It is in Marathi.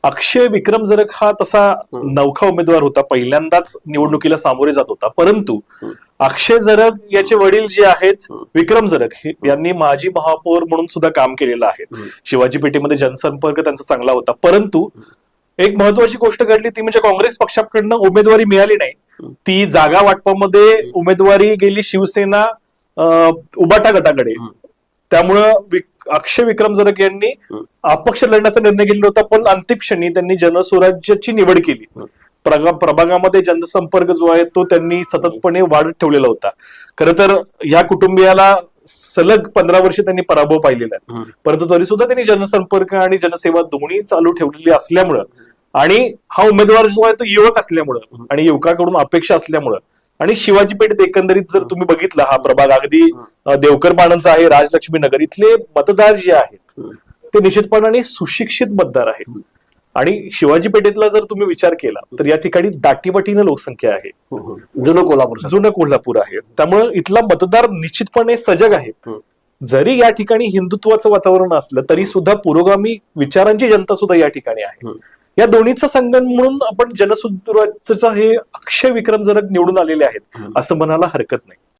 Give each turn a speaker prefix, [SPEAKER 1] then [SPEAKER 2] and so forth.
[SPEAKER 1] अक्षय विक्रम जरग हा तसा नवखा उमेदवार होता, पहिल्यांदाच निवडणुकीला सामोरे जात होता. परंतु अक्षय जरग याचे वडील जे आहेत विक्रम जरग यांनी माजी महापौर म्हणून सुद्धा काम केलेलं आहे. शिवाजी पेठेमध्ये जनसंपर्क त्यांचा चांगला होता. परंतु एक महत्वाची गोष्ट घडली ती म्हणजे काँग्रेस पक्षाकडनं उमेदवारी मिळाली नाही. ती जागा वाटपामध्ये उमेदवारी गेली शिवसेना उबाटा गटाकडे. त्यामुळं अक्षय विक्रम जरग यांनी अपक्ष लढण्याचा निर्णय घेतला होता, पण अंतिम क्षणी त्यांनी जनस्वराज्याची निवड केली. प्रभागामध्ये जनसंपर्क जो आहे तो त्यांनी सततपणे वाढत ठेवलेला होता. खरं तर ह्या कुटुंबियाला सलग 15 वर्ष त्यांनी पराभव पाहिलेला आहे, परंतु तरी सुद्धा त्यांनी जनसंपर्क आणि जनसेवा दोन्ही चालू ठेवलेली असल्यामुळं आणि हा उमेदवार जो आहे तो युवक असल्यामुळं आणि युवकाकडून अपेक्षा असल्यामुळं आणि शिवाजी पेठेत एकंदरीत जर तुम्ही बघितला हा प्रभाग अगदी देवकर पाणंचा आहे, राजलक्ष्मी नगर इथले मतदार जे आहेत ते निश्चितपणाने सुशिक्षित मतदार आहेत. आणि शिवाजी पेठेतला जर तुम्ही विचार केला तर या ठिकाणी दाटीवाटीनं लोकसंख्या आहे. जुनं कोल्हापूर आहे. त्यामुळे इथला मतदार निश्चितपणे सजग आहे. जरी या ठिकाणी हिंदुत्वाचं वातावरण असलं तरी सुद्धा पुरोगामी विचारांची जनता सुद्धा या ठिकाणी आहे. या दोन्हीचा संगम म्हणून आपण जनसुराज्याचा हे अक्षय विक्रम जरग निवडून आलेले आहेत असं म्हणायला हरकत नाही.